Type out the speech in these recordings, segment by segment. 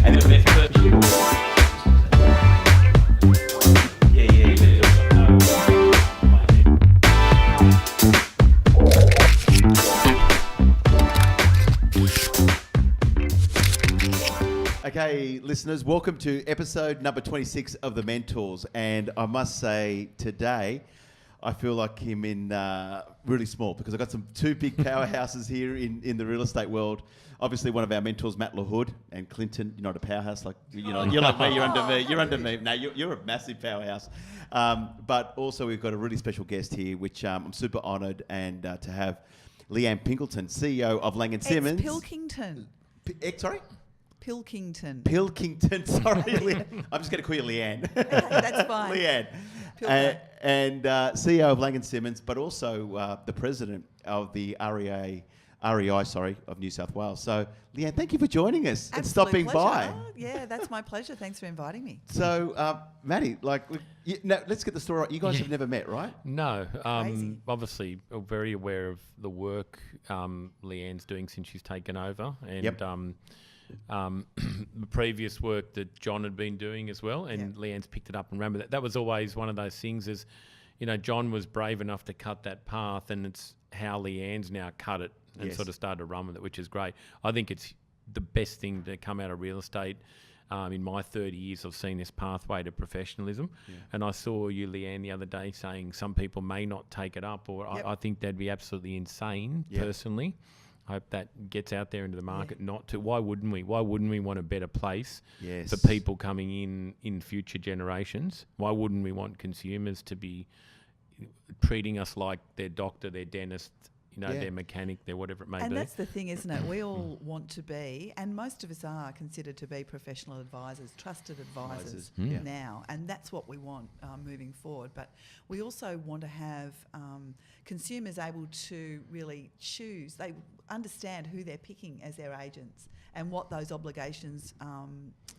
Okay, listeners, welcome to episode number 26 of The Mentors. And I must say, today, I feel like I'm in really small because I've got two big powerhouses here in the real estate world. Obviously, one of our mentors, Matt LaHood, and Clinton. You're not a powerhouse, like you're like me. You're under me. You're under me. No, you're a massive powerhouse. But also, we've got a really special guest here, which I'm super honoured and to have Leanne Pilkington, CEO of Leanne Simmons. Pilkington. Sorry. Pilkington. Pilkington, sorry. I'm just going to call you Leanne. That's fine. Leanne. And CEO of Leanne Simmons, but also the president of the REI of New South Wales. So, Leanne, thank you for joining us and stopping by. Oh, yeah, that's my pleasure. Thanks for inviting me. So, Matty, let's get the story right. You guys have never met, right? No. Obviously, very aware of the work Leanne's doing since she's taken over. And the previous work that John had been doing as well, and Leanne's picked it up and ran with it. That was always one of those things is, John was brave enough to cut that path, and it's how Leanne's now cut it and sort of started to run with it, which is great. I think it's the best thing to come out of real estate. In my 30 years, I've seen this pathway to professionalism. Yeah. And I saw you, Leanne, the other day saying some people may not take it up, or I think that'd be absolutely insane, personally. I hope that gets out there into the market. Not to. Why wouldn't we? Why wouldn't we want a better place for people coming in future generations? Why wouldn't we want consumers to be treating us like their doctor, their dentist, their mechanic, their whatever it may be? And that's the thing, isn't it? We all want to be, and most of us are considered to be professional advisors, trusted advisors now, and that's what we want moving forward. But we also want to have consumers able to really choose. They understand who they're picking as their agents and what those obligations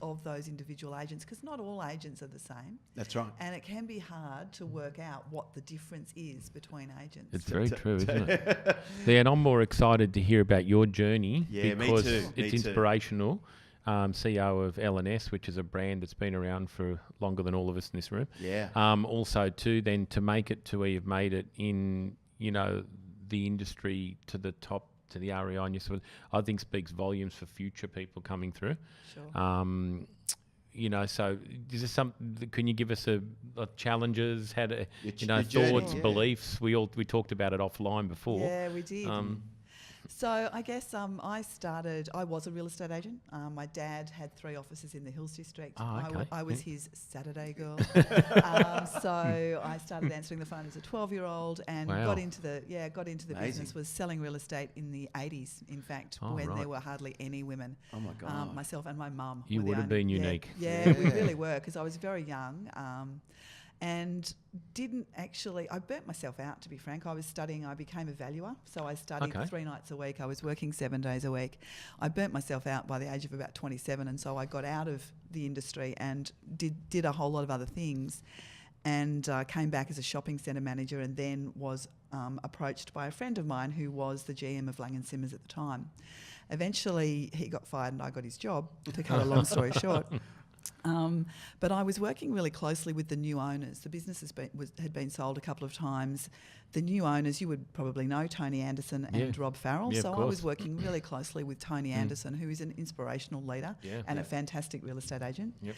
of those individual agents, because not all agents are the same. That's right. And it can be hard to work out what the difference is between agents. It's very true, isn't it? And I'm more excited to hear about your journey because it's inspirational. CEO of L&S, which is a brand that's been around for longer than all of us in this room. Yeah. Also, too, then to make it to where you've made it in, the industry to the top, to the REI, and I think speaks volumes for future people coming through. Sure. So is this can you give us a challenges, how to, thoughts, beliefs? We talked about it offline before. Yeah, we did. So I guess I was a real estate agent. My dad had 3 offices in the Hills District. Oh, okay. I was his Saturday girl. So I started answering the phone as a 12-year-old and got into the business, was selling real estate in the 80s, in fact, when there were hardly any women. Oh, my God. Myself and my mum. You would have been unique. Yeah, we really were, because I was very young. And I burnt myself out, to be frank. I was studying, I became a valuer, so I studied 3 nights a week. I was working 7 days a week. I burnt myself out by the age of about 27, and so I got out of the industry and did a whole lot of other things, and came back as a shopping centre manager, and then was approached by a friend of mine who was the GM of Leanne Simmons at the time. Eventually, he got fired and I got his job, to cut a long story short. But I was working really closely with the new owners. The business had been sold a couple of times. The new owners, you would probably know Tony Anderson and Rob Farrell. So I was working really closely with Tony Anderson, who is an inspirational leader and a fantastic real estate agent. Yep.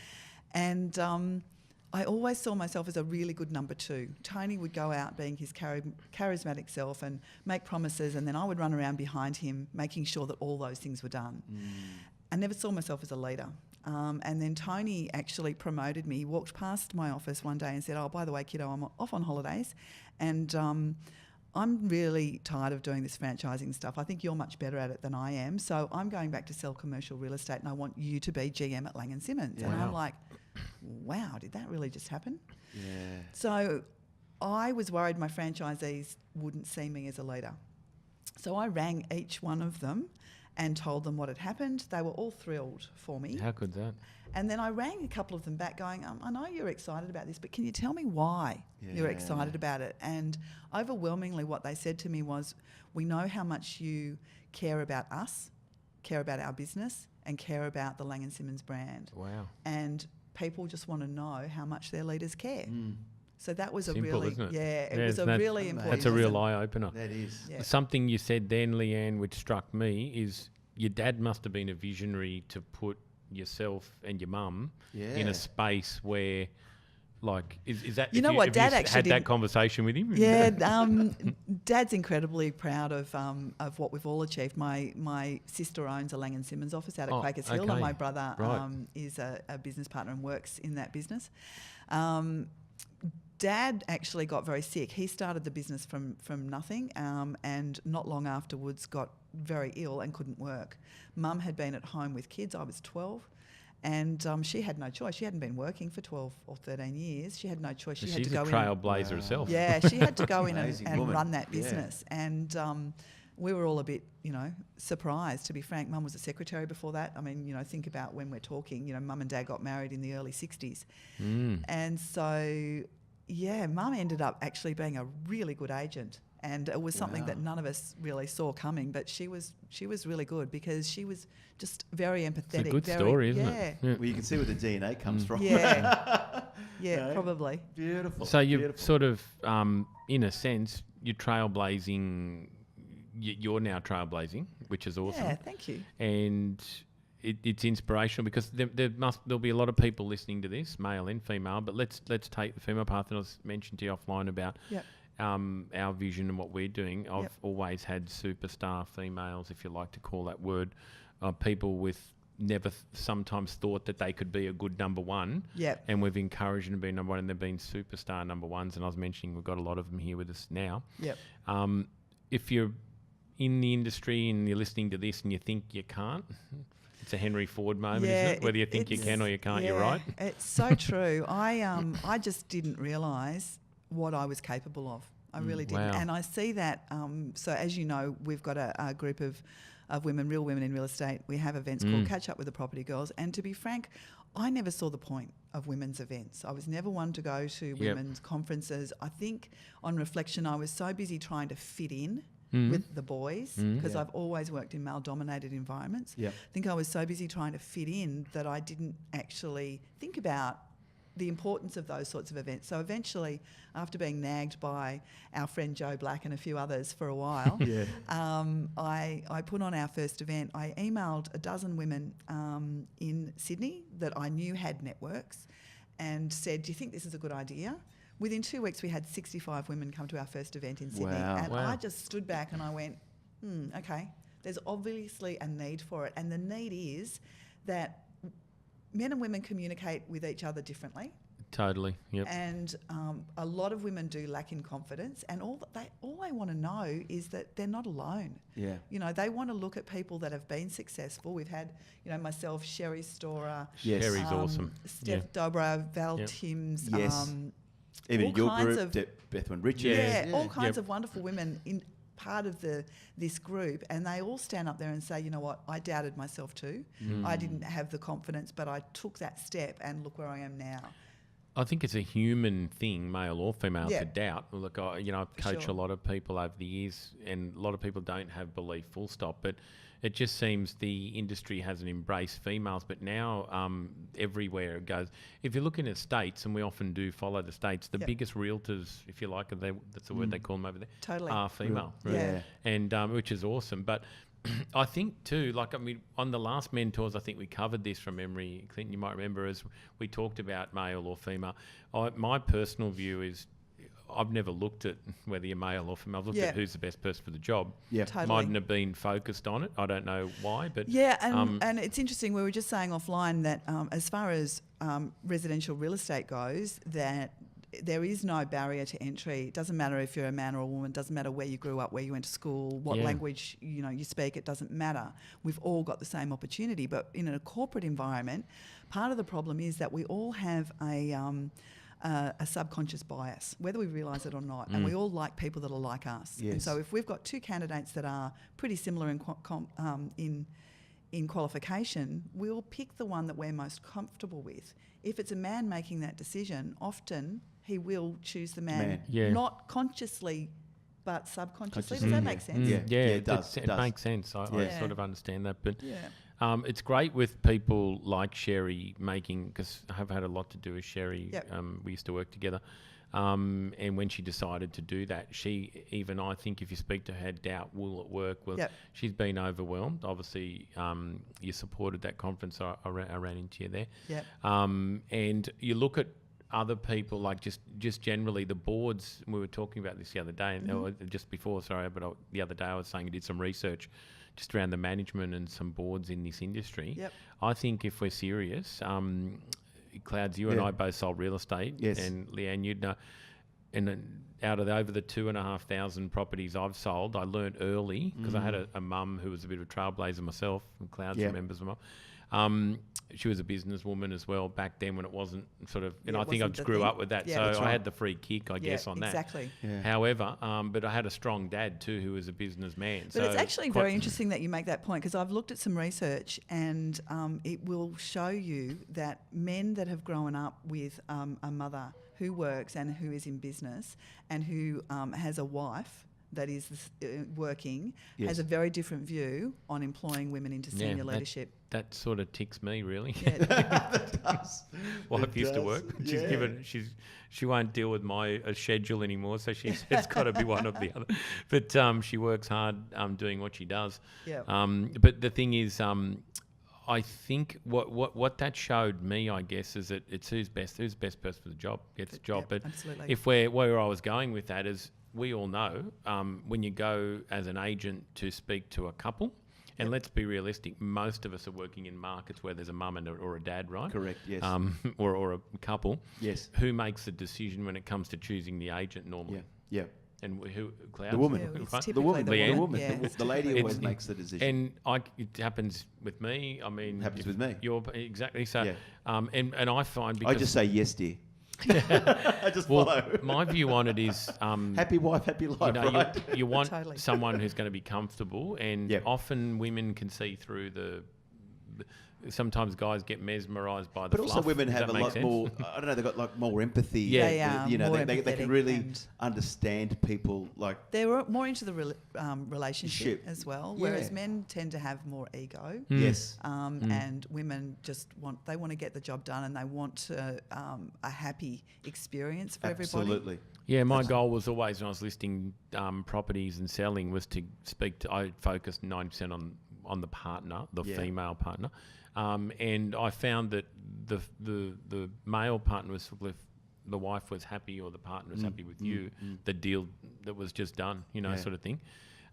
And I always saw myself as a really good number 2. Tony would go out being his charismatic self and make promises, and then I would run around behind him making sure that all those things were done. I never saw myself as a leader. And then Tony actually promoted me. He walked past my office one day and said, "Oh, by the way, kiddo, I'm off on holidays, and I'm really tired of doing this franchising stuff. I think you're much better at it than I am, so I'm going back to sell commercial real estate, and I want you to be GM at Leanne Simmons." Yeah. And I'm like, wow, did that really just happen? Yeah. So I was worried my franchisees wouldn't see me as a leader. So I rang each one of them and told them what had happened. They were all thrilled for me. How good that? And then I rang a couple of them back going, I know you're excited about this, but can you tell me why you're excited about it? And overwhelmingly what they said to me was, we know how much you care about us, care about our business, and care about the Lang & Simmons brand. Wow. And people just want to know how much their leaders care. So that was Simple, a really, isn't it? it was a really important. That's a real eye opener. That is. Yeah. Something you said then, Leanne, which struck me, is your dad must have been a visionary to put yourself and your mum in a space where, like, is that? You know what, Dad actually had that conversation with him. Yeah, Dad's incredibly proud of what we've all achieved. My sister owns a Lang & Simmons office out at Quakers Hill, and my brother is a business partner and works in that business. Dad actually got very sick. He started the business from nothing, and not long afterwards got very ill and couldn't work. Mum had been at home with kids. I was 12. And she had no choice. She hadn't been working for 12 or 13 years. She had no choice. She had to go in. She's a trailblazer herself. Yeah, she had to go in and woman. run that business. Yeah. And we were all a bit, surprised, to be frank. Mum was a secretary before that. I mean, think about when we're talking, Mum and Dad got married in the early 60s. And so, Mum ended up actually being a really good agent. And it was something that none of us really saw coming, but she was really good because she was just very empathetic. It's a good story, isn't it? Yeah. Well, you can see where the DNA comes from. Yeah, probably. Beautiful. So you're sort of, in a sense, you're trailblazing. You're now trailblazing, which is awesome. Yeah, thank you. And it's inspirational because there'll be a lot of people listening to this, male and female. But let's take the female path, and I was mentioned to you offline about. Yep. Our vision and what we're doing. I've always had superstar females, if you like to call that word, people with never sometimes thought that they could be a good number one. Yep. And we've encouraged them to be number one, and they've been superstar number ones. And I was mentioning we've got a lot of them here with us now. Yep. If you're in the industry and you're listening to this and you think you can't, it's a Henry Ford moment, isn't it? Whether you think you can or you can't, you're right. It's so true. I just didn't realise what I was capable of. I really didn't. Wow. And I see that, so as you know, we've got a group of women, real women in real estate. We have events called Catch Up with the Property Girls. And to be frank, I never saw the point of women's events. I was never one to go to women's conferences. I think on reflection, I was so busy trying to fit in with the boys because I've always worked in male-dominated environments. I think I was so busy trying to fit in that I didn't actually think about the importance of those sorts of events. So eventually, after being nagged by our friend Joe Black and a few others for a while, I put on our first event. I emailed a dozen women in Sydney that I knew had networks and said, do you think this is a good idea? Within 2 weeks, we had 65 women come to our first event in Sydney. And I just stood back and I went, okay, there's obviously a need for it. And the need is that men and women communicate with each other differently. Totally, yep. And a lot of women do lack in confidence, and all they want to know is that they're not alone. Yeah. They want to look at people that have been successful. We've had, myself, Sherry Storer. Yes. Sherry's awesome. Steph Dobra, Val Timms. Yes. Even your group, Bethwyn Richards. All kinds of wonderful women in part of this group, and they all stand up there and say, you know what, I doubted myself too. I didn't have the confidence, but I took that step, and look where I am now. I think it's a human thing, male or female, to doubt. Look, I've coached a lot of people over the years, and a lot of people don't have belief, full stop. But it just seems the industry hasn't embraced females. But now everywhere it goes. If you're looking at states, and we often do follow the states, the biggest realtors, if you like, that's the word they call them over there, are female. Right? Yeah. And which is awesome. But I think too, on the last Mentors, I think we covered this from memory. Clinton, you might remember, as we talked about male or female. My personal view is I've never looked at whether you're male or female. I've looked at who's the best person for the job. Yeah, totally. Mightn't have been focused on it. I don't know why, but and it's interesting. We were just saying offline that as far as residential real estate goes, that there is no barrier to entry. It doesn't matter if you're a man or a woman. It doesn't matter where you grew up, where you went to school, what language you speak. It doesn't matter. We've all got the same opportunity. But in a corporate environment, part of the problem is that we all have a subconscious bias, whether we realise it or not, and we all like people that are like us. Yes. And so if we've got two candidates that are pretty similar in qualification, we'll pick the one that we're most comfortable with. If it's a man making that decision, often he will choose the man, not consciously but subconsciously. Does that make sense? It does. It makes sense. I sort of understand that. But It's great with people like Sherry making, because I have had a lot to do with Sherry. Yep. We used to work together. And when she decided to do that, I think if you speak to her, had doubt, will it work? Well, Yep. she's been overwhelmed. Obviously, you supported that conference. I ran into you there. Yep. And you look at other people, like just generally the boards. We were talking about this the other day, or just before, sorry, but the other day I was saying I did some research just around the management and some boards in this industry. Yep. I think if we're serious, Clouds, you and I both sold real estate. Yes. And Leanne, you'd know. And out of over the 2,500 properties I've sold, I learnt early, because I had a mum who was a bit of a trailblazer myself, and Clouds remembers my mum. She was a businesswoman as well back then when it wasn't sort of, and I think I just grew up with that. Yeah, so I had the free kick, I guess, on that. Exactly. Yeah. However, but I had a strong dad too who was a businessman. But it's actually very interesting that you make that point, because I've looked at some research, and it will show you that men that have grown up with a mother who works and who is in business and who has a wife that is working has a very different view on employing women into senior leadership. That sort of ticks me, really. Yeah. That does. Wife used to work. She won't deal with my schedule anymore, so she says it's got to be one or the other. But she works hard doing what she does. Yeah. But the thing is, I think what that showed me, I guess, is that it's who's best person for the job gets the job. But absolutely. if where I was going with that is, we all know when you go as an agent to speak to a couple, and let's be realistic, most of us are working in markets where there's a mum or a dad, right? Correct, yes. Or a couple. Yes. Who makes the decision when it comes to choosing the agent normally? Yeah. And who? Clouds? The woman. Yeah, it's Right? typically The Leanne? woman. Yeah. The lady always makes the decision. And it happens with me. I mean, Happens with me. You're exactly so. Yeah. And I find, because I just say yes, dear. I just follow. my view on it is Happy wife, happy life, right? you want Totally. someone who's going to be comfortable, and Yep. often women can see through sometimes guys get mesmerised by the But also fluff. women Does have that a make lot sense? more, I don't know, they've got like more empathy. Yeah. They are You know, more they can empathetic really and understand people like. they're more into the relationship Ship. as well, whereas Yeah. men tend to have more ego. Yes. And women just want to get the job done, and they want a happy experience for everybody. Absolutely. Yeah, my goal was always, when I was listing properties and selling, was to I focused 90% on the partner, the female partner. And I found that the male partner was, if the wife was happy or the partner was happy with you, the deal that was just done, sort of thing.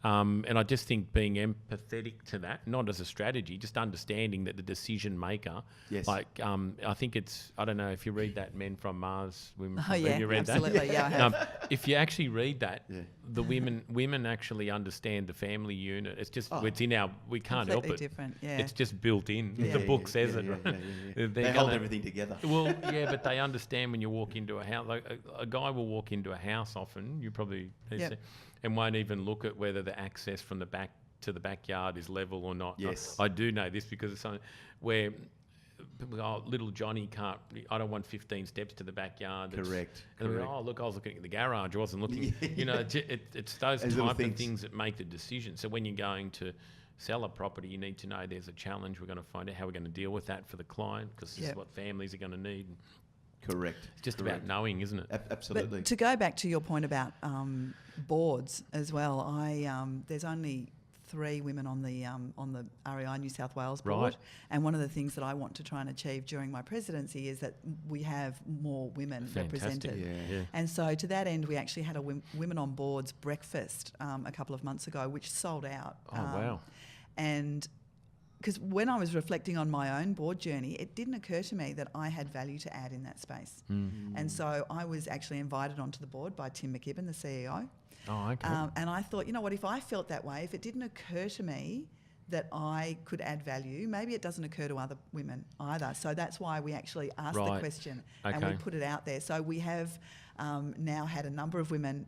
And I just think being empathetic to that, not as a strategy, just understanding that the decision maker, Yes. like I think it's, I don't know if you read that Men from Mars, Women Oh from yeah, have you read absolutely. that? Yeah, I have. If you actually read that, Yeah. the women actually understand the family unit. It's just it's in our, we can't help Completely it. different. Yeah. It's just built in. Yeah, The yeah, book yeah, says yeah, it. yeah, Right? yeah, yeah. They're They hold gonna- everything together. Well, yeah, but they understand when you walk into a house. Like a guy will walk into a house often. You probably Yep. and won't even look at whether the access from the back to the backyard is level or not. Yes. I do know this because it's something where people go, oh, little Johnny can't. I don't want 15 steps to the backyard. Correct. And correct. I was looking at the garage. I wasn't looking. It's those Those little type of things. things that make the decision. So when you're going to sell a property, you need to know there's a challenge. We're going to find out how we're going to deal with that for the client, because this is what families are going to need. Correct. It's just about knowing, isn't it? Absolutely. But to go back to your point about boards as well, there's only 3 women on the REI New South Wales board, Right. and one of the things that I want to try and achieve during my presidency is that we have more women Fantastic. represented. Yeah. And so to that end, we actually had a Women on Boards breakfast a couple of months ago, which sold out. Oh, wow. And because when I was reflecting on my own board journey, it didn't occur to me that I had value to add in that space. And so I was actually invited onto the board by Tim McKibben, the CEO. Oh, okay. And I thought, you know what, if I felt that way, if it didn't occur to me that I could add value, maybe it doesn't occur to other women either. So that's why we actually asked the Right. question and we Okay. put it out there. So we have now had a number of women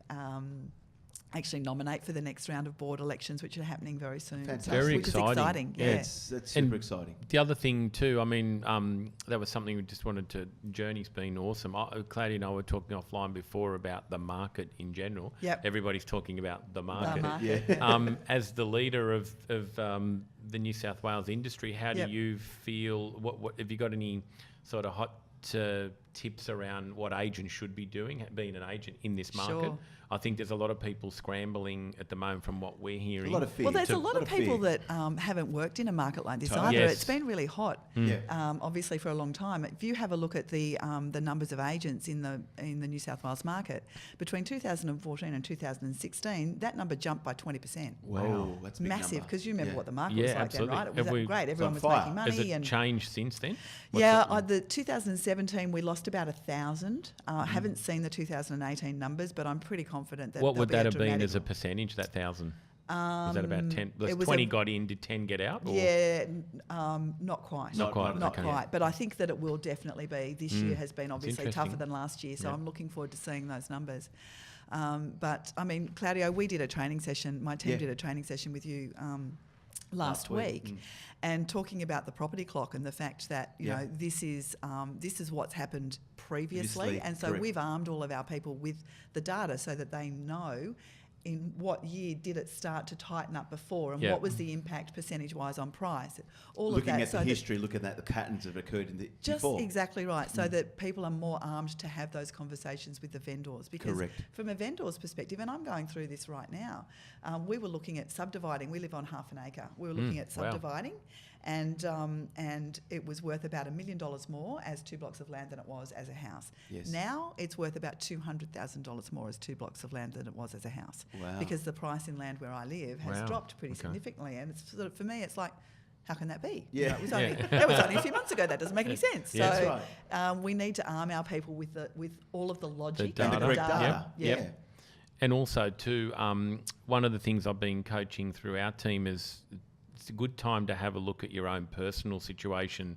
actually nominate for the next round of board elections, which are happening very soon. Fantastic. Very which exciting. is exciting. Yeah, Yeah. That's super And exciting. The other thing too, I mean, that was something we just wanted to. Journey's been awesome. Claudia and I were talking offline before about the market in general. Yep. Everybody's talking about the The market. market, Yeah. yeah. As the leader of the New South Wales industry. How do you feel? What have you got any sort of hot tips around what agents should be doing, being an agent in this market? Sure. I think there's a lot of people scrambling at the moment from what we're hearing. A lot of fear. Well, there's a lot of people that haven't worked in a market like this either. Yes. It's been really hot, obviously, for a long time. If you have a look at the numbers of agents in the New South Wales market, between 2014 and 2016, that number jumped by 20%. Wow, that's a big massive, because you remember what the market Yeah, was like absolutely. then, right? It was great. Everyone was fire. making money. Has it changed since then? The 2017 we lost about 1,000. I haven't seen the 2018 numbers, but I'm pretty confident that what would that have been dramatic. as a percentage? That 1,000? Was that about 10? it was 20 got in, did 10 get out? Or? Yeah, not quite. Not quite. Not Okay. quite. But I think that it will definitely be. This year has been obviously tougher interesting. than last year, so I'm looking forward to seeing those numbers. But I mean, Claudio, we did a training session. My team did a training session with you last week, and talking about the property clock and the fact that you know this is what's happened previously, and so we've armed all of our people with the data so that they know in what year did it start to tighten up before, and what was the impact percentage-wise on price. All looking of that, at so the history, looking at the patterns that have occurred in the just before. exactly right, so that people are more armed to have those conversations with the vendors. Because from a vendor's perspective, and I'm going through this right now, we were looking at subdividing. We live on half an acre. We were looking at subdividing, and it was worth about $1 million more as 2 blocks of land than it was as a house. Yes. Now it's worth about $200,000 more as 2 blocks of land than it was as a house. Wow. Because the price in land where I live has dropped pretty significantly, and it's sort of, for me, it's like, how can that be? Yeah. You know, that was only a few months ago. That doesn't make any sense. Yeah, so that's right. we need to arm our people with all of the logic data. and And the the correct data. data. Yeah. And also, too, one of the things I've been coaching through our team is it's a good time to have a look at your own personal situation.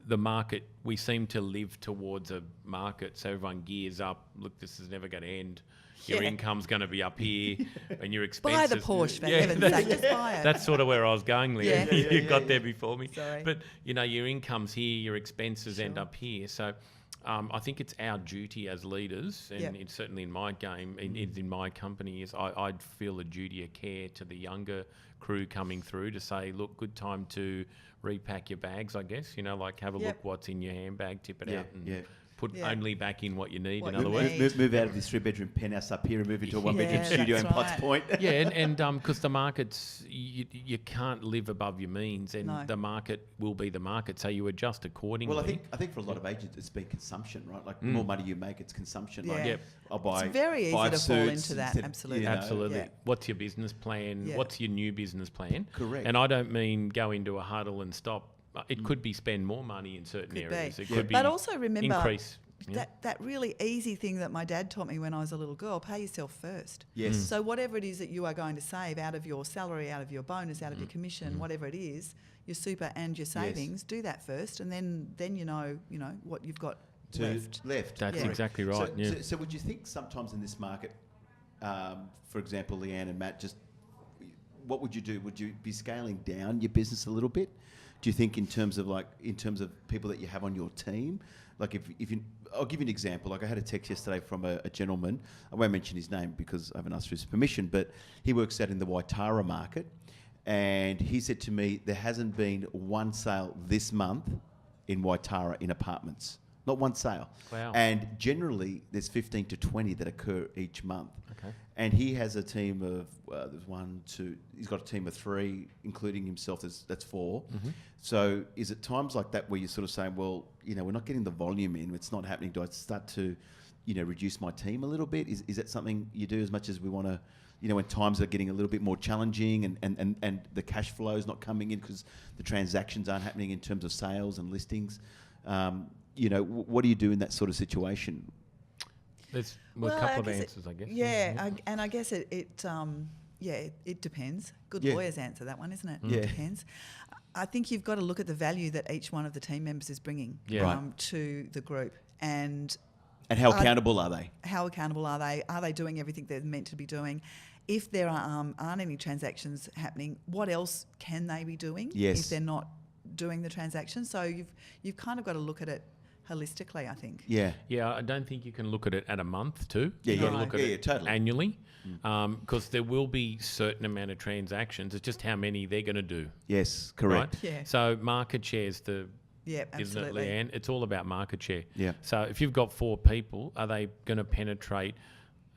The market, we seem to live towards a market, so everyone gears up. Look, this is never going to end. Your income's going to be up here, and your expenses. Buy the Porsche, for heaven's sake, just buy it. That's sort of where I was going, Leanne. You got there before me. Sorry. But, you know, your income's here, your expenses end up here. So I think it's our duty as leaders, and it's certainly in my game, in my company, is I'd feel a duty of care to the younger crew coming through to say, look, good time to repack your bags, I guess. You know, like have a look what's in your handbag, tip it out, and put only back in what you need, in other words. Move out of this 3-bedroom penthouse up here and move into a 1-bedroom studio in that's Potts right. Point. And because the market's, you can't live above your means, and the market will be the market, so you adjust accordingly. Well, I think for a lot of agents, it's been consumption, right? Like the more money you make, it's consumption. Yeah. Like, I'll buy It's very easy 5 to fall suits into that, instead- absolutely. you know. Absolutely. Yeah. What's your business plan? Yeah. What's your new business plan? Correct. And I don't mean go into a huddle and stop. It could be spend more money in certain Could areas. be. It could be But also remember increase. Yeah. that really easy thing that my dad taught me when I was a little girl, pay yourself first. Yes. So whatever it is that you are going to save out of your salary, out of your bonus, out of your commission, whatever it is, your super and your savings, do that first, and then you know what you've got left. That's Yeah. exactly right. So would you think sometimes in this market, for example, Leanne and Matt, just what would you do? Would you be scaling down your business a little bit? Do you think in terms of people that you have on your team? Like if you, I'll give you an example. Like I had a text yesterday from a gentleman. I won't mention his name because I haven't asked for his permission, but he works out in the Waitara market, and he said to me, there hasn't been one sale this month in Waitara in apartments. Not one sale. Wow. And generally, there's 15 to 20 that occur each month. Okay. And he has a team of, there's 1, 2, he's got a team of 3, including himself, that's 4. Mm-hmm. So is it times like that where you're sort of saying, well, we're not getting the volume in, it's not happening, do I start to, reduce my team a little bit? Is that something you do as much as we want to, when times are getting a little bit more challenging and the cash flow is not coming in because the transactions aren't happening in terms of sales and listings? What do you do in that sort of situation? There's a couple of answers, I guess. Yeah, and I guess it depends. Good lawyers answer that one, isn't it? Yeah. It depends. I think you've got to look at the value that each one of the team members is bringing to the group, and how accountable are they? How accountable are they? Are they doing everything they're meant to be doing? If there aren't any transactions happening, what else can they be doing? Yes. If they're not doing the transaction, so you've kind of got to look at it holistically, I think. Yeah. Yeah, I don't think you can look at it at a month too. Yeah, You've got to No. look at Yeah, it totally. annually, because there will be certain amount of transactions. It's just how many they're going to do. Yes, Right? correct. Yeah. So market share's the Yeah, isn't it, absolutely. Leanne? It's all about market share. Yeah. So if you've got 4 people, are they going to penetrate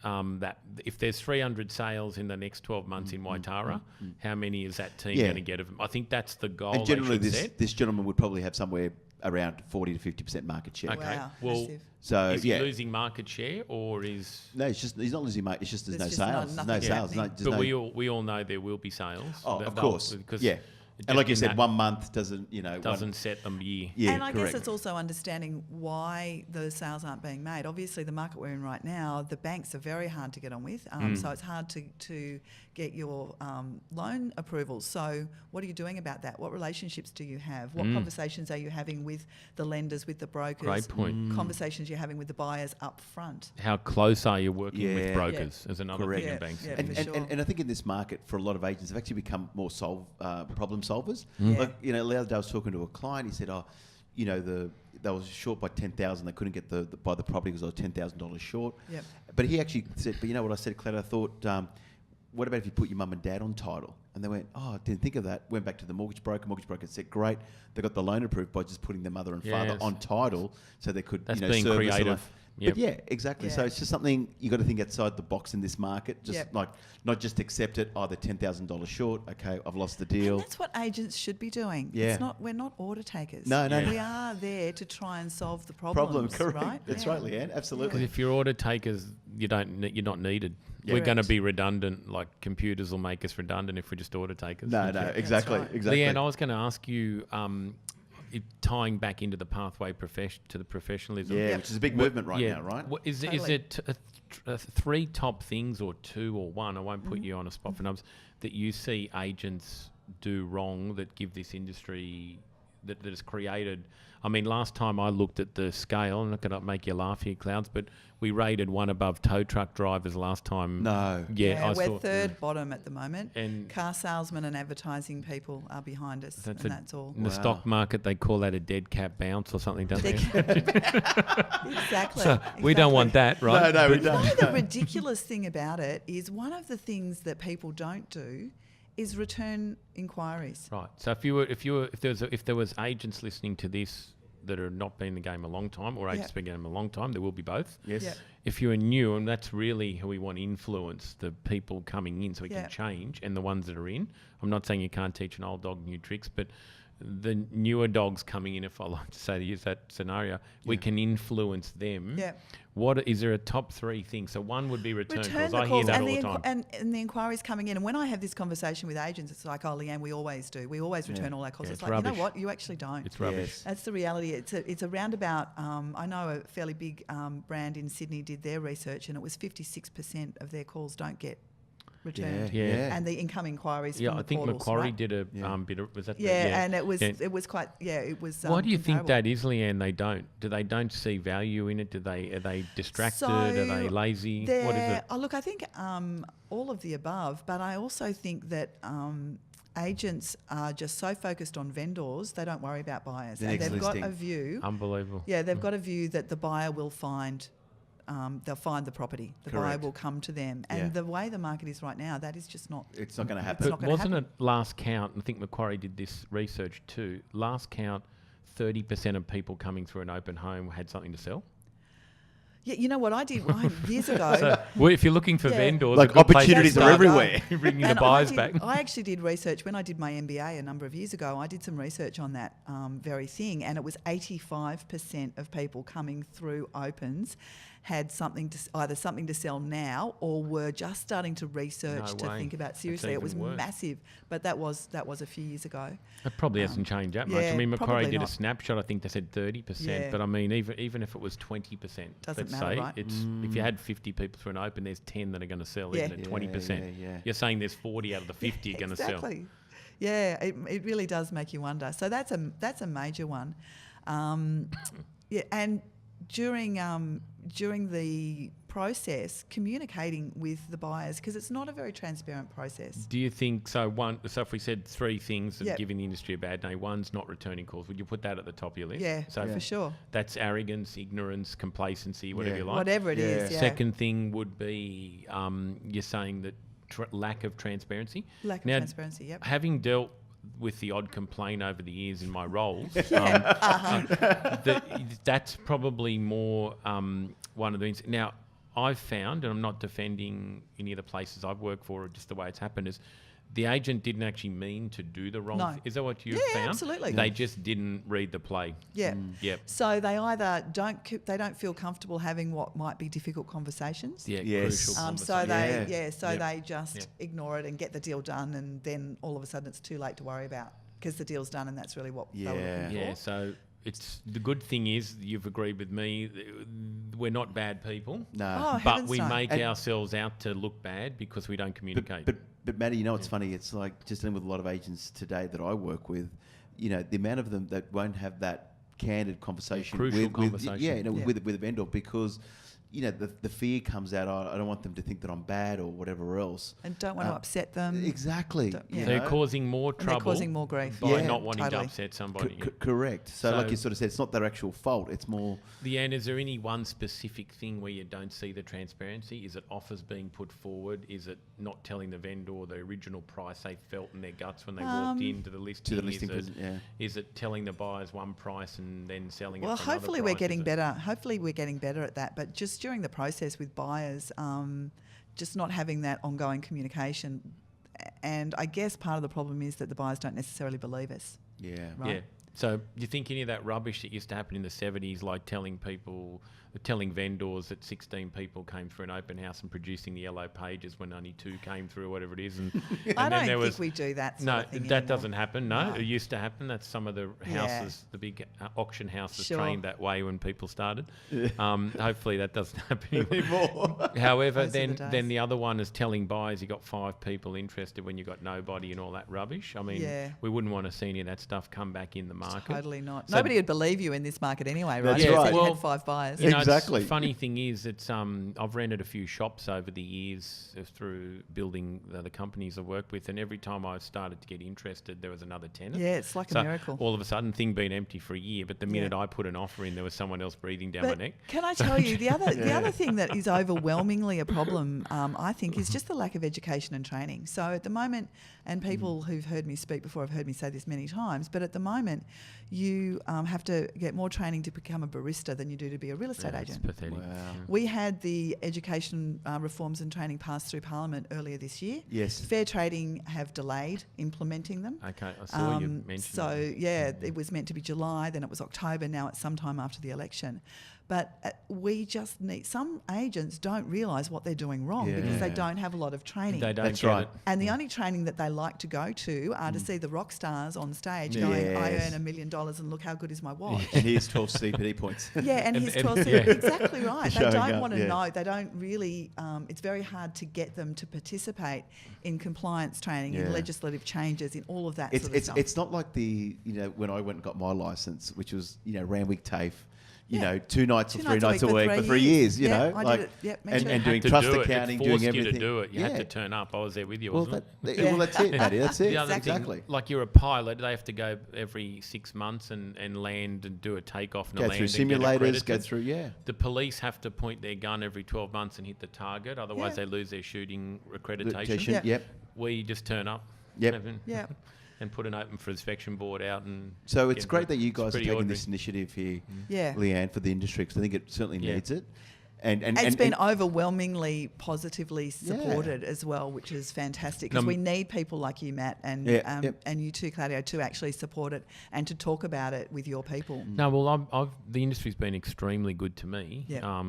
that? If there's 300 sales in the next 12 months in Waitara, how many is that team Yeah. going to get of them? I think that's the goal. And generally, they should set. this gentleman would probably have somewhere around 40 to 50% market share. Okay. Wow, Well, massive. So is yeah, he losing market share or is? no, he's not losing mate. It's just there's There's no just sales. There's no nothing sales. happening. There's But no, we all know there will be sales. oh, That of they'll- course, because yeah. just And like you in said, that 1 month doesn't doesn't set them year. Yeah, And I correct. guess it's also understanding why the sales aren't being made. Obviously, the market we're in right now, the banks are very hard to get on with. So it's hard to get your loan approvals. So what are you doing about that? What relationships do you have? What conversations are you having with the lenders, with the brokers? Great point. Conversations you're having with the buyers up front. How close are you working Yeah. with brokers? Is another Correct. thing in Yeah, banks. yeah. And, for sure. and I think in this market, for a lot of agents, they've actually become more problem solvers. Yeah. Like, the other day I was talking to a client. He said, they was short by 10,000. They couldn't get buy the property because they were $10,000 short. Yep. But he actually said, but you know what I said, Claire? I thought, what about if you put your mum and dad on title? And they went, oh, I didn't think of that. Went back to the mortgage broker. Mortgage broker said, great. They got the loan approved by just putting their mother and father Yes. on title, so they could, That's service being the loan. creative. But yeah, exactly. So Yeah. it's just something you got to think outside the box in this market. Just Yep. like not just accept it. Oh, they're $10,000 short. Okay, I've lost the And deal. that's what agents should be doing. Yeah. We're not order takers. No, no, no. We are there to try and solve the problems. Correct. Right? That's Yeah. right, Leanne. Because Absolutely. if you're order takers, you're not needed. Yeah. We're going to Correct. be redundant. Like computers will make us redundant if we're just order takers. No, no, exactly, right. exactly. Leanne, I was going to ask you, tying back into the pathway to the professionalism. Yeah, Yep. which is a big movement right now, right? Is Totally. it 3 top things or 2 or 1? I won't put you on a spot for numbers that you see agents do wrong that give this industry that has created. I mean, last time I looked at the scale, I'm not going to make you laugh here, Clouds, but we rated 1 above tow truck drivers last time. No. Yeah, I we're saw. third bottom at the moment. And Car salesmen and advertising people are behind us, and that's all. in the Wow. stock market, they call that a dead cat bounce or something, don't they? Exactly. So we don't want that, right? No, we You know, don't. the ridiculous thing about it is one of the things that people don't do is return inquiries. Right. So if there was agents listening to this that are not been in the game a long time, or agents been in the game a long time, there will be both. Yes. Yep. If you are new, and that's really who we want to influence, the people coming in so we Yeah. can change, and the ones that are in. I'm not saying you can't teach an old dog new tricks, but the newer dogs coming in, if I like to say to use that scenario, we can influence them. Yeah. What is there a top 3 things? So one would be return calls. the I hear calls that and all the the time. and the inquiries coming in. And when I have this conversation with agents, it's like, oh, Leanne, we always do. We always return all our calls. Yeah, it's it's like, you rubbish. know what? You actually don't. It's rubbish. Yes. That's the reality. It's around about, I know a fairly big brand in Sydney did their research, and it was 56% of their calls don't get returned. Yeah. And the incoming inquiries Yeah, from I the think portals, Macquarie right? did a Yeah. bit of, was that Yeah, and it was Yeah. it was quite it was. Why do you think comparable. that is, Leanne? They don't. Do they don't see value in it? Are they distracted? Are they lazy? What is it? Oh, look, I think all of the above, but I also think that agents are just so focused on vendors, they don't worry about buyers. The And next they've got a listing. view. Unbelievable. Yeah, they've got a view that the buyer will find. They'll find the property. The buyer Correct. will come to them. And Yeah. the way the market is right now, that is just not. It's not going to It's happen. not But gonna wasn't happen. it last count? I think Macquarie did this research too. Last count, 30% of people coming through an open home had something to sell. Yeah, you know what I did years ago. So, well, if you're looking for Yeah. vendors, Like, a good place to opportunities are start everywhere. bringing the And buyers back. I actually did research when I did my MBA a number of years ago. I did some research on that very thing, and it was 85% of people coming through opens had either something to sell now or were just starting to research No to way. think about That's seriously. It was even worse. massive, but that was a few years ago. It probably hasn't changed that much. I yeah, mean, Macquarie probably did a not. snapshot. I think they said 30%, Yeah. but I mean, even if it was 20%, Doesn't let's matter, say right? it's if you had 50 people through an open, there's 10 that are going to sell. Yeah. Even at 20%, Yeah. you're saying there's 40 out of the 50 are going to sell. Exactly. Yeah, it really does make you wonder. So that's a major one. Yeah, and during the process communicating with the buyers, because it's not a very transparent process. Do you think so? So if we said three things that Yep. are giving the industry a bad name, one's not returning calls. Would you put that at the top of your list? Yeah, So for sure. that's arrogance, ignorance, complacency, whatever Yeah. you like. Whatever it is, yeah. Second thing would be you're saying that lack of transparency. Lack of Now, transparency, yep. Having dealt with the odd complaint over the years in my roles, that's probably more one of the things. Now, I've found, and I'm not defending any of the places I've worked for, or just the way it's happened, is the agent didn't actually mean to do the wrong thing. Is that what you've found? Absolutely. They just didn't read the play. Yeah. Yep. So they either don't feel comfortable having what might be difficult conversations. Yeah. Yes. Crucial So conversation. they just ignore it and get the deal done, and then all of a sudden it's too late to worry about, because the deal's done and that's really what they were looking for. Yeah. So it's the good thing is you've agreed with me. We're not bad people. No. Oh, But heavens we no. make ourselves out to look bad because we don't communicate. But Maddie, you know what's funny? It's like just dealing with a lot of agents today that I work with. You know, the amount of them that won't have that candid conversation, Crucial conversation. with a vendor, because you know the fear comes out. Oh, I don't want them to think that I'm bad or whatever else, And don't want to upset them. Exactly. Yeah. They're causing more And they're trouble causing more grief. by Yeah. not wanting Totally. to upset somebody. Correct. So, like you sort of said, it's not their actual fault. It's more. Leanne, is there any one specific thing where you don't see the transparency? Is it offers being put forward? Is it not telling the vendor the original price they felt in their guts when they walked into the listing? Is it telling the buyers one price and then selling it? Well, for another hopefully price? we're getting Is it- better. Hopefully we're getting better at that. But just during the process with buyers, just not having that ongoing communication. And I guess part of the problem is that the buyers don't necessarily believe us. Yeah. Right. Yeah. So do you think any of that rubbish that used to happen in the 70s, like telling vendors that 16 people came through an open house and producing the yellow pages when only 2 came through, or whatever it is? And I then don't think we do that sort of thing that anymore. doesn't happen. No, No. it used to happen. That's some of the houses, the big auction houses Sure. trained that way when people started. Hopefully that doesn't happen anymore. Anymore. However, Those are the then days. the other one is telling buyers you got 5 people interested when you got nobody and all that rubbish. I mean, Yeah. we wouldn't want to see any of that stuff come back in the market. Totally not. So- Nobody would believe you in this market anyway, right? That's If you right. said you Well, had 5 buyers. You know, Exactly. The funny thing is, it's I've rented a few shops over the years through building the companies I work with, and every time I started to get interested, there was another tenant. Yeah, it's like So a miracle. all of a sudden, thing been empty for a year, but the minute I put an offer in, there was someone else breathing down But my neck. can I tell you, the other thing that is overwhelmingly a problem, I think, is just the lack of education and training. So at the moment, and people who've heard me speak before have heard me say this many times, but at the moment, you have to get more training to become a barista than you do to be a real estate Yeah, it's agent. pathetic. Wow. We had the education reforms and training passed through Parliament earlier this year. Yes. Fair Trading have delayed implementing them. Okay, I saw you mention So, that. yeah, it was meant to be July, then it was October, now it's sometime after the election. But we just need, some agents don't realise what they're doing wrong because they Yeah. don't have a lot of training. They don't That's get right. it. And the only training that they like to go to are to see the rock stars on stage going, I Yes. earn $1 million and look how good is my watch. And here's 12 CPD points. Yeah, and And- his and- 12 yeah. exactly right. They Showing don't up, want to yeah. know. They don't really. It's very hard to get them to participate in compliance training, in Yeah. legislative changes, in all of that It's sort of stuff. it's not like when I went and got my license, which was Randwick TAFE. Yeah. 2 nights or 2 3 nights a nights a week week for for 3 3 years. years. Yeah, I did it. Yep, me too. and doing Had to trust do it. accounting, It doing forced everything. you to do it. You had Yeah. to turn up. I was there with you, Well, wasn't it? Yeah. well, that's it, Maddie. That's it. The other Exactly. thing, like you're a pilot, they have to go every 6 months and land and do a takeoff and a Go land through and get simulators. accredited. Go through. Yeah. The police have to point their gun every 12 months and hit the target, otherwise Yeah. they lose their shooting accreditation. Accreditation, Yeah. Yep. We just turn up. Yep. Yeah. And put an open for inspection board out and. So it's get great it. that you It's guys are pretty taking ordinary. this initiative here, Yeah. Leanne, for the industry, because I think it certainly Yeah. needs it. And It's been overwhelmingly positively supported Yeah. as well, which is fantastic because Num- we need people like you, Matt, and Yep. and you too, Claudio, to actually support it and to talk about it with your people. No, well, the industry's been extremely good to me. Yeah.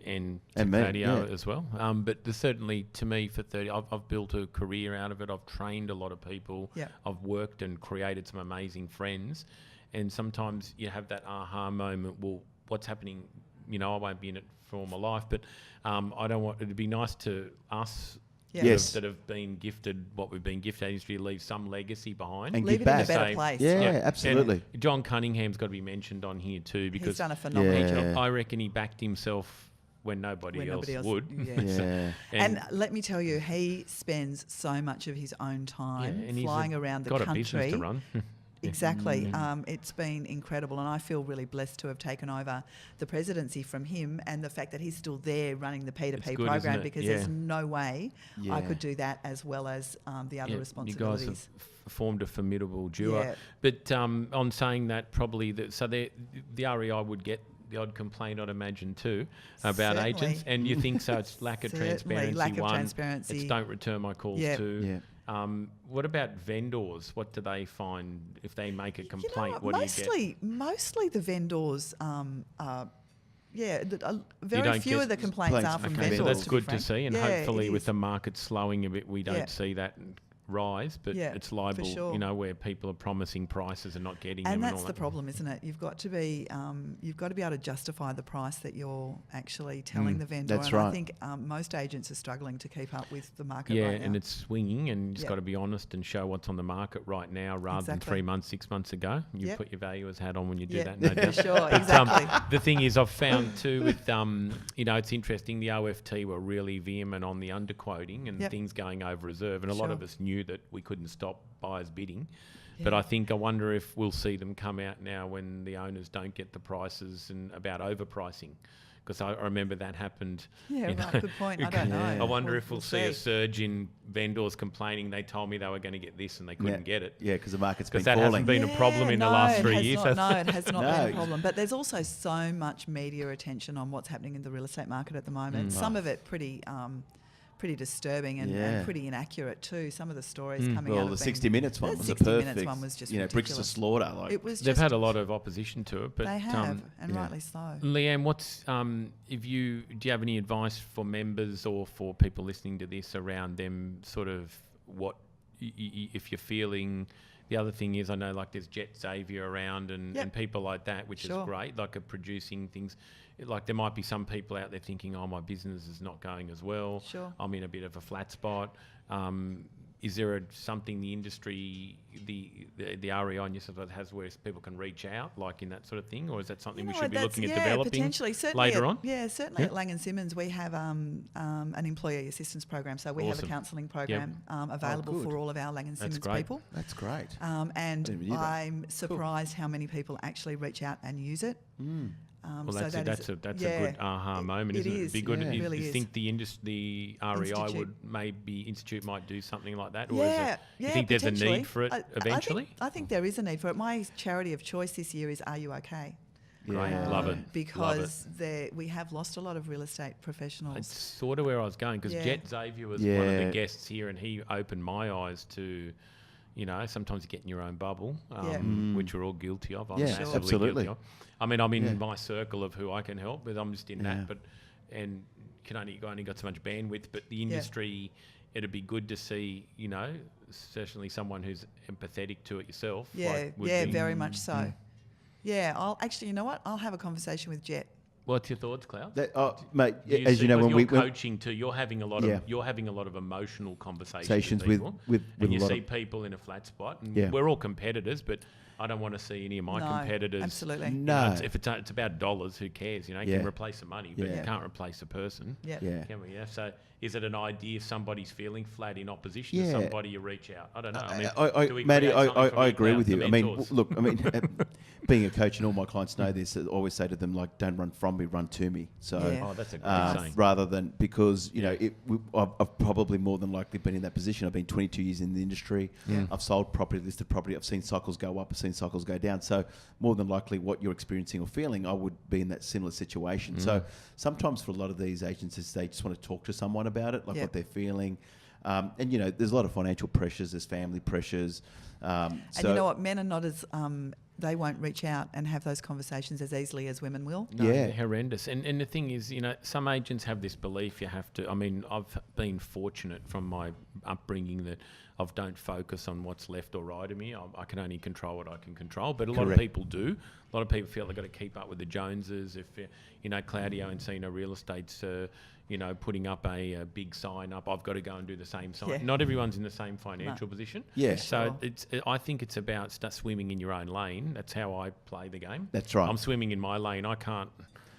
And to And me, Claudio yeah. as well. But certainly to me, for 30, I've built a career out of it. I've trained a lot of people. Yeah. I've worked and created some amazing friends. And sometimes you have that aha moment. Well, what's happening? I won't be in it for all my life, but I don't want. It'd be nice to us. Yeah. Yes. That have been gifted what we've been gifted, industry, leave some legacy behind. And Leave give it in a back. better Say- place. Yeah, absolutely. And John Cunningham's got to be mentioned on here too because He's done a phenomenal Yeah. job. I reckon he backed himself when nobody else would. Yeah. Yeah. And let me tell you, he spends so much of his own time and flying around the got country. a business to run. Exactly. It's been incredible, and I feel really blessed to have taken over the presidency from him, and the fact that he's still there running the P2P good, program, isn't it? because Yeah. there's no way I Yeah. could do that as well as the other You responsibilities. guys have formed a formidable duo. Yeah. But on saying that, probably the REI would get the odd complaint, I'd imagine, too, about Certainly. agents. And you think so? It's lack of Certainly, transparency. lack of transparency. It's don't return my calls. Yeah. Two. Yeah. What about vendors? What do they find if they make a complaint? You know, what do you get? mostly the vendors very don't few get of the complaints are from Okay, vendors. so that's to be good to frank. see, and Yeah, hopefully it with is. the market slowing a bit, we don't Yeah. see that rise, but Yeah, it's for liable, sure. where people are promising prices and not getting them. And all that's the that. problem, isn't it? You've got to be able to justify the price that you're actually telling the vendor. that's and right. I think most agents are struggling to keep up with the market Yeah, right now. and it's swinging, and you just Yep. got to be honest and show what's on the market right now, rather than Exactly. 3 months, 6 months ago. You Yep. put your valuer's hat on when you do Yep, that, no for doubt. sure, But, exactly. the thing is, I've found too with it's interesting. The OFT were really vehement on the underquoting and Yep. things going over reserve, and a lot Sure. of us knew that we couldn't stop buyers bidding. But Yeah. I wonder if we'll see them come out now when the owners don't get the prices and about overpricing. Because I remember that happened. Yeah, you right, know. good point. I don't know. I wonder if we'll We'll see a see. surge in vendors complaining they told me they were going to get this and they couldn't get it. Yeah, because the market's been Because that falling. hasn't been a problem in the last 3 years. No, it has not No. been a problem. But there's also so much media attention on what's happening in the real estate market at the moment. Some of it pretty disturbing and Yeah. pretty inaccurate too. Some of the stories coming out. Well, have the been- 60 Minutes one the was a 60 perfect. Minutes one was just bricks to ridiculous. slaughter. Like It was They've just, had a lot of opposition to it, but they have, and yeah. rightly so. Leanne, what's do you have any advice for members or for people listening to this around them sort of what if you're feeling? The other thing is, I know like there's Jet Xavier around and people like that, which Sure. is great, like are producing things. Like there might be some people out there thinking, oh, my business is not going as well. Sure. I'm in a bit of a flat spot. Is there something the industry, the REI in New South Wales has where people can reach out, like in that sort of thing? Or is that something we should be looking at developing potentially. Certainly later at, on? Yeah, certainly at Lang & Simmons we have an employee assistance program. So we have a Awesome. counselling program available good. for all of our Lang & Simmons great. people. that's great. And didn't even hear that. I'm surprised how many people actually reach out and use it. Well, so that's a good aha moment, isn't it? It'd be good. Yeah. It really Do you is. think the REI Institute. Institute might do something like that? Or Yeah, is you think there's a potentially. need for it I eventually? I think there is a need for it. My charity of choice this year is Are You OK? Great, Yeah. love it. Love it. Because we have lost a lot of real estate professionals. It's sort of where I was going because Yeah. Jet Xavier was one of the Yeah. guests here, and he opened my eyes to, sometimes you get in your own bubble, which we're all guilty of. I'm Yeah, massively absolutely. guilty of. I mean, I'm in Yeah. my circle of who I can help, but I'm just in Yeah. that. And only got so much bandwidth. But the industry, it'd be good to see, certainly someone who's empathetic to it yourself. Yeah, would be. very much so. Yeah, I'll actually, you know what? I'll have a conversation with Jet. What's your thoughts, Klaus? Mate, Do as you know, when you're we coaching too, you're having a lot Yeah. of emotional conversations Conversations with people, with and a you lot see of- people in a flat spot. And Yeah. we're all competitors, but I don't want to see any of my No, competitors. absolutely. No. If it's about dollars, who cares? You Yeah. can replace the money, but Yeah. you can't replace a person. Yeah. Yeah. Can we? Yeah. So, is it an idea if somebody's feeling flat in opposition to Yeah. somebody, you reach out? I don't know. Do we Matty, create something from I you, agree Klaus, with the you. I mean, mentors? look, being a coach and all my clients know this, I always say to them, like, don't run from me, run to me. So, Yeah. Oh, that's a great saying. rather than, because, I've probably more than likely been in that position. I've been 22 years in the industry. I've sold property, listed property. I've seen cycles go up. I've seen cycles go down. So more than likely what you're experiencing or feeling, I would be in that similar situation. So sometimes for a lot of these agencies, they just want to talk to someone about it, like Yep. what they're feeling. And, there's a lot of financial pressures, there's family pressures. And you know what? Men are not as they won't reach out and have those conversations as easily as women will. No, Yeah. they're horrendous. And the thing is, some agents have this belief you have to. I mean, I've been fortunate from my upbringing that I don't focus on what's left or right of me. I can only control what I can control. But a lot of Correct. people do. A lot of people feel they've got to keep up with the Joneses. If, Claudio Encino Real Estate's, putting up a big sign up, I've got to go and do the same sign. Yeah. Not everyone's in the same financial position. Yeah. So Sure. I think it's about swimming in your own lane. That's how I play the game. That's right. I'm swimming in my lane. I can't.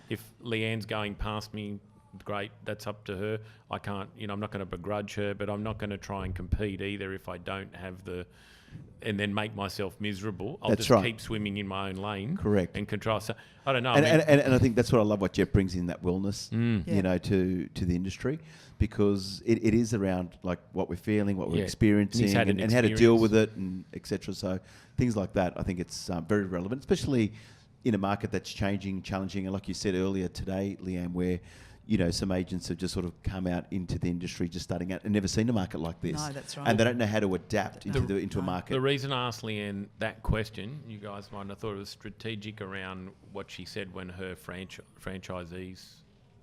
If Leanne's going past me great. That's up to her. I can't, I'm not going to begrudge her, but I'm not going to try and compete either if I don't have and then make myself miserable. I'll just keep swimming in my own lane. Correct. And control. So I don't know. And I think that's what I love what Jeff brings in, that wellness, to the industry, because it is around like what we're feeling, what we're experiencing, and how to deal with it, and etc. So things like that, I think it's very relevant, especially in a market that's changing, challenging, and like you said earlier today, Leanne, where some agents have just sort of come out into the industry just starting out and never seen a market like this. No, that's right. And they don't know how to adapt into a market. The reason I asked Leanne that question, you guys might have thought it was strategic around what she said when her franchisees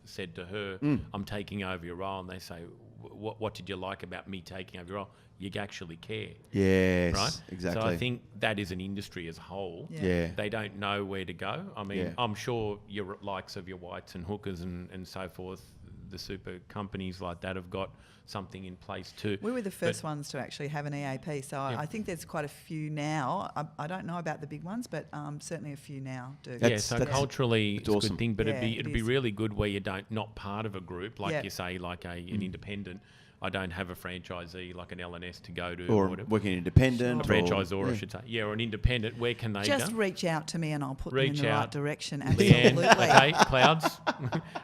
said to her, I'm taking over your role, and they say, what did you like about me taking over your role? You actually care. Yes, right? Exactly. So I think that is an industry as a whole. Yeah. They don't know where to go. I mean, I'm sure your likes of your Whites and Hookers and so forth, the super companies like that have got something in place too. We were the first ones to actually have an EAP, so I think there's quite a few now. I don't know about the big ones, but certainly a few now do. So culturally it's awesome. a good thing, but it'd be really good where you not part of a group, like you say, like an independent. I don't have a franchisee like an LNS to go to. Or working independent. A franchisor, I should say. or an independent. Where can they go? Just reach out to me and I'll put them in the right direction. Leanne, Absolutely. okay, Clouds.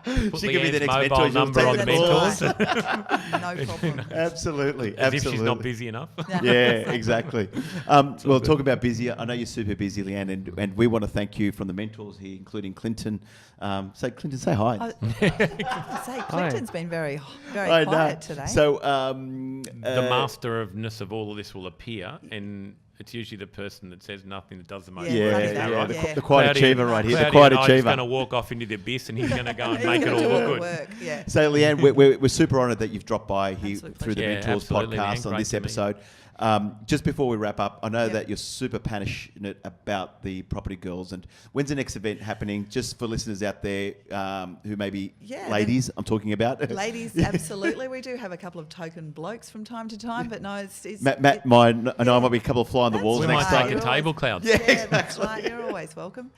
She could be the next mobile mentor. number on the mentors. No problem. Absolutely. As if she's not busy enough. Yeah, exactly. Well, talk about busy. I know you're super busy, Leanne, and we want to thank you from the mentors here, including Clinton. Clinton, say hi. Clinton's been very quiet today. So the master-ofness of all of this will appear, and it's usually the person that says nothing that does the most. The quiet achiever right here. The quiet quiet achiever. He's going to walk off into the abyss, and he's going to go and make it all look good. So, Leanne, we're super honoured that you've dropped by here through the Mentors podcast on this episode. Just before we wrap up, I know that you're super passionate about the Property Girls, and when's the next event happening? Just for listeners out there who may be ladies, I'm talking about. Ladies, absolutely. We do have a couple of token blokes from time to time, but no, it's Matt, mine, I know I might be a couple of fly on the walls we next might time. take a table, Clouds. Yeah, that's right. You're always welcome.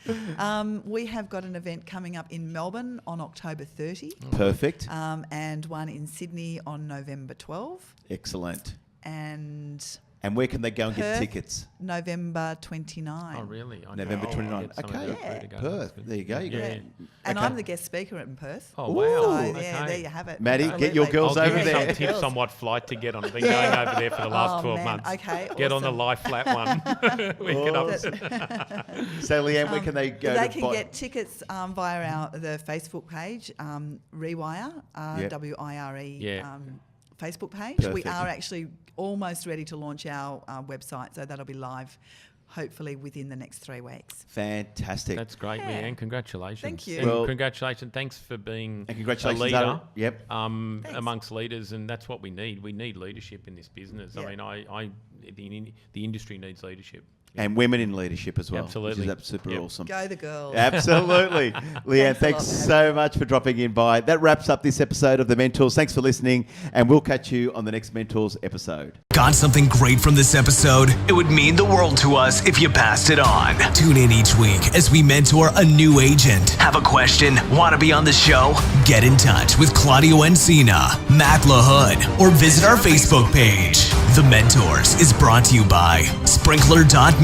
We have got an event coming up in Melbourne on October 30. Perfect. And one in Sydney on November 12. Excellent. And where can they go and get Perth, tickets? November 29. Oh, really? November 29. Okay. Perth. There you go. And I'm the guest speaker in Perth. Oh, wow. So, there you have it. Maddie, get your girls I'll over give you there. some tips on what flight to get on. I've been going over there for the last 12 months. Okay. Get on the lie flat one. So, Leanne, where can they go? They can get tickets via the Facebook page, Rewire, WIRE. Facebook page. Perfect. We are actually almost ready to launch our website, so that'll be live hopefully within the next 3 weeks. Fantastic. That's great, Leanne. Congratulations. Thank you. And congratulations. Thanks for being congratulations, a leader Yep. Amongst leaders, and that's what we need. We need leadership in this business. Yep. I mean, the industry needs leadership. And women in leadership as well. Absolutely. Which is super awesome. Go the girls. Absolutely. Leanne, thanks so much for dropping in by. That wraps up this episode of The Mentors. Thanks for listening, and we'll catch you on the next Mentors episode. Got something great from this episode? It would mean the world to us if you passed it on. Tune in each week as we mentor a new agent. Have a question? Want to be on the show? Get in touch with Claudio Encina, Matt LaHood, or visit our Facebook page. The Mentors is brought to you by Sprinkler.media.